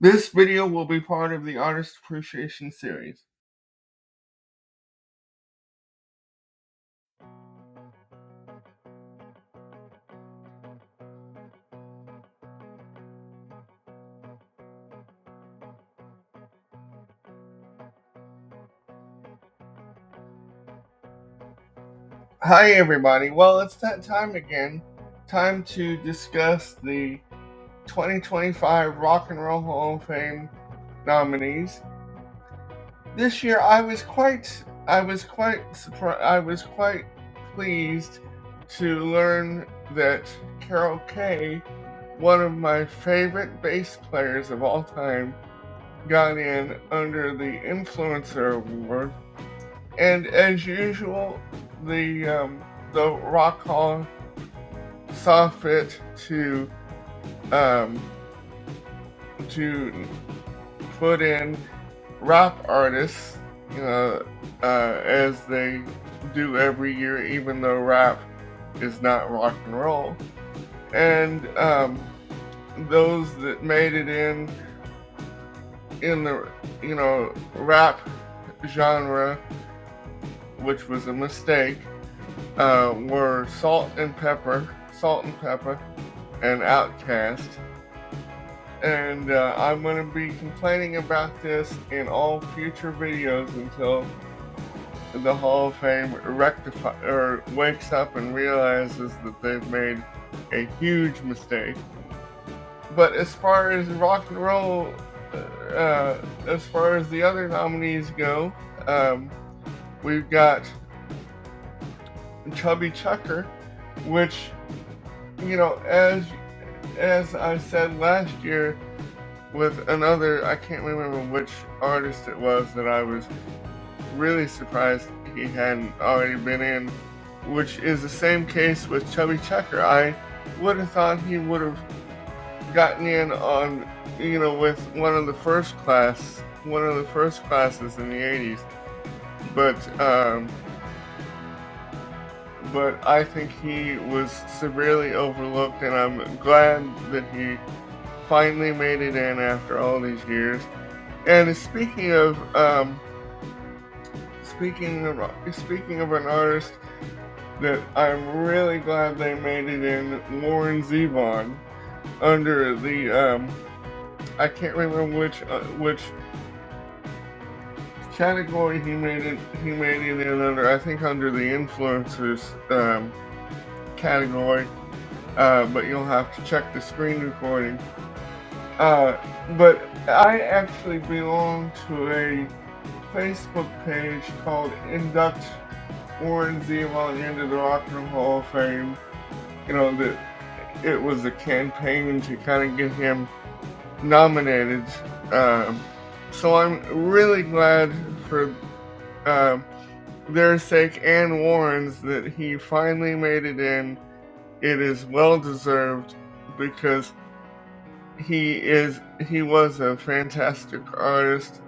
This video will be part of the Artist Appreciation Series. Hi everybody, well it's that time again. Time to discuss the 2025 Rock and Roll Hall of Fame nominees. This year I was quite pleased to learn that Carol Kay, one of my favorite bass players of all time, got in under the Influencer Award. And as usual, the Rock Hall saw fit to put in rap artists, as they do every year, even though rap is not rock and roll. And those that made it in the rap genre, which was a mistake, were Salt and Pepper, and Outkast. And I'm going to be complaining about this in all future videos until the Hall of Fame wakes up and realizes that they've made a huge mistake. But as far as rock and roll, as far as the other nominees go, we've got Chubby Checker, which, as I said last year with another, I can't remember which artist it was that I was really surprised he hadn't already been in, which is the same case with Chubby Checker. I would have thought he would have gotten in on, with one of the first classes in the 80s. But I think he was severely overlooked, and I'm glad that he finally made it in after all these years. And speaking of an artist that I'm really glad they made it in, Warren Zevon, under the I can't remember which category he made it in under. I think under the influencers category, but you'll have to check the screen recording. But I actually belong to a Facebook page called Induct Warren Zevon into the Rock and Roll Hall of Fame. That it was a campaign to kind of get him nominated. So I'm really glad for their sake and Warren's that he finally made it in. It is well deserved because he was a fantastic artist,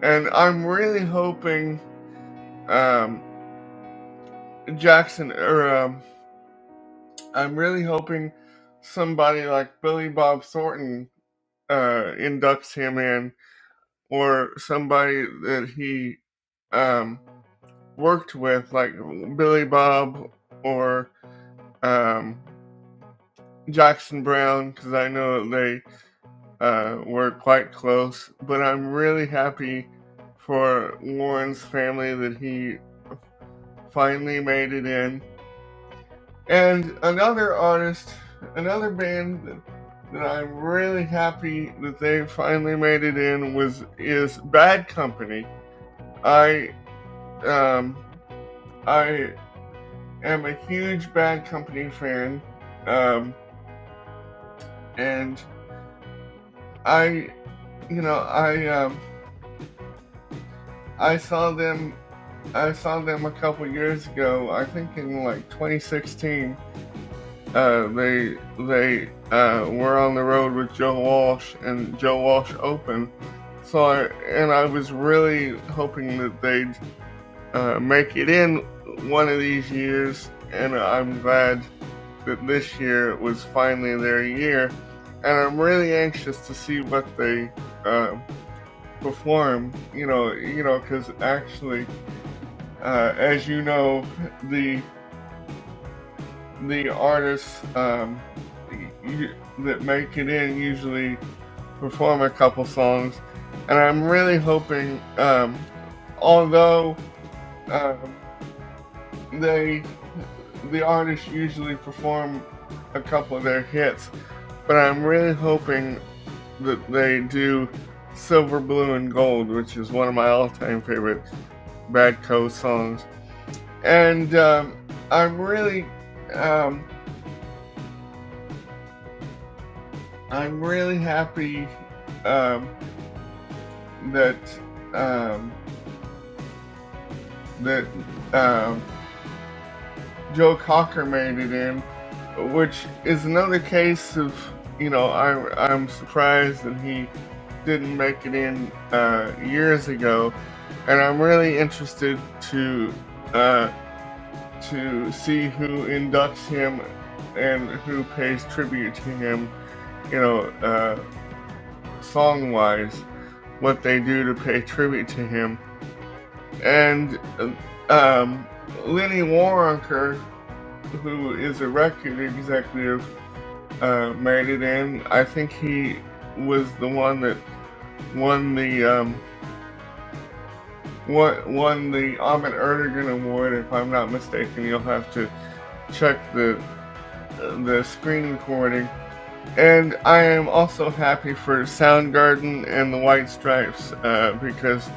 and I'm really hoping I'm really hoping somebody like Billy Bob Thornton inducts him in, or somebody that he worked with, like Billy Bob or Jackson Browne, because I know they were quite close. But I'm really happy for Warren's family that he finally made it in. And another band that I'm really happy that they finally made it in is Bad Company. I am a huge Bad Company fan, and I saw them a couple years ago. I think in like 2016. They were on the road with Joe Walsh, and Joe Walsh opened. So I was really hoping that they'd make it in one of these years, and I'm glad that this year was finally their year. and I'm really anxious to see what they perform. Because actually, as you know, the artists that make it in usually perform a couple songs, and I'm really hoping, although um, they the artists usually perform a couple of their hits, but I'm really hoping that they do Silver, Blue, and Gold, which is one of my all-time favorite Bad Coast songs. And I'm really, um, I'm really happy um, that um, that um, Joe Cocker made it in, which is another case of, I'm surprised that he didn't make it in years ago, and I'm really interested to see who inducts him and who pays tribute to him, song-wise, what they do to pay tribute to him. And Lenny Waronker, who is a record executive, made it in. I think he was the one that won the Ahmet Ertegun Award, if I'm not mistaken. You'll have to check the screen recording. And I am also happy for Soundgarden and the White Stripes because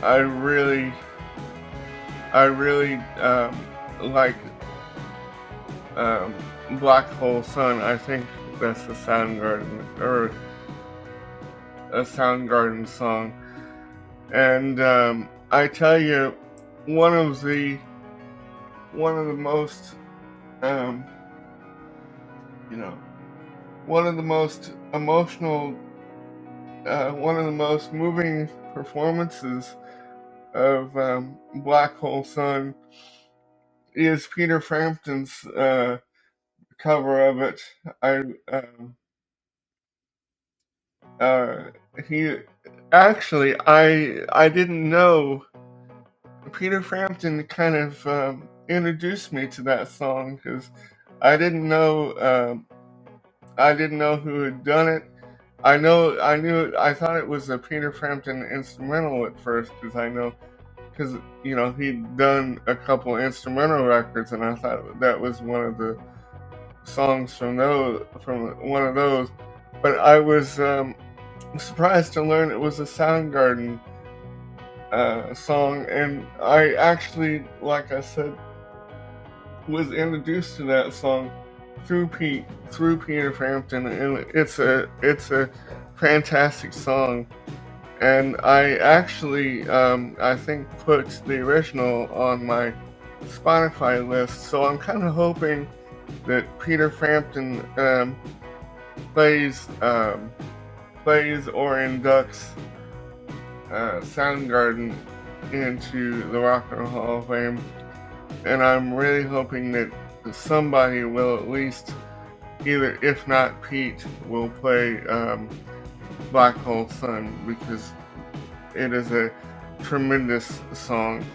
I really like Black Hole Sun. I think that's a Soundgarden song. And I tell you, one of the most one of the most emotional, one of the most moving performances of Black Hole Sun is Peter Frampton's cover of it. He actually, I didn't know. Peter Frampton kind of introduced me to that song because I didn't know who had done it. I thought it was a Peter Frampton instrumental at first because he'd done a couple instrumental records, and I thought that was one of the songs from one of those. But I was surprised to learn it was a Soundgarden song, and I actually, like I said, was introduced to that song through Peter Frampton, and it's a fantastic song. And I actually, I think, put the original on my Spotify list, so I'm kind of hoping that Peter Frampton plays or inducts Soundgarden into the Rock and Roll Hall of Fame. And I'm really hoping that somebody will at least, either if not Pete, will play Black Hole Sun, because it is a tremendous song.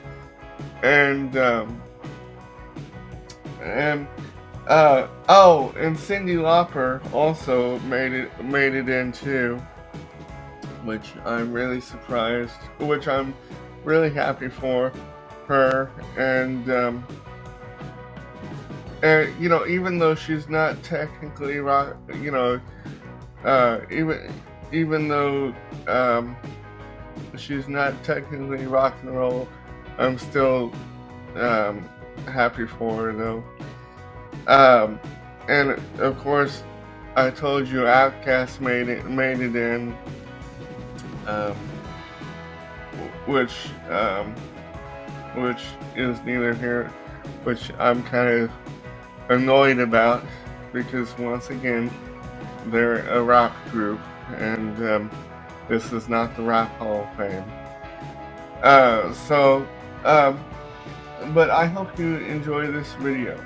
And and Cyndi Lauper also made it in too, which I'm really surprised, which I'm really happy for her. And even though she's not technically rock, even though she's not technically rock and roll, I'm still happy for her though. And of course, I told you Outkast made it in, which is neither here, which I'm kind of annoyed about, because once again, they're a rock group, and this is not the Rock Hall of Fame. But I hope you enjoy this video.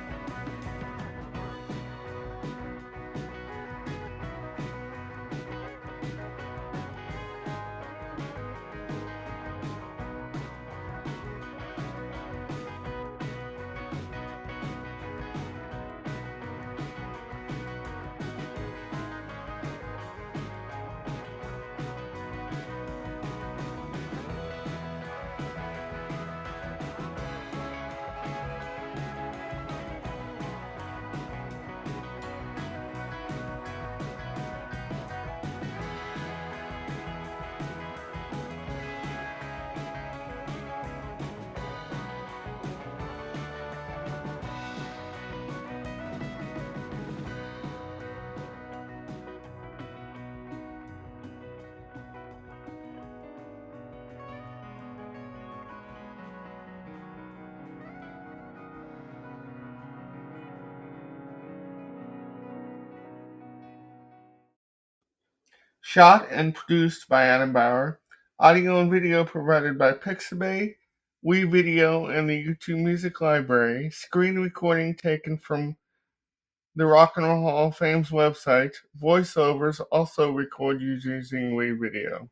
Shot and produced by Adam Bauer. Audio and video provided by Pixabay, WeVideo, and the YouTube Music Library. Screen recording taken from the Rock and Roll Hall of Fame's website. Voiceovers also recorded using WeVideo.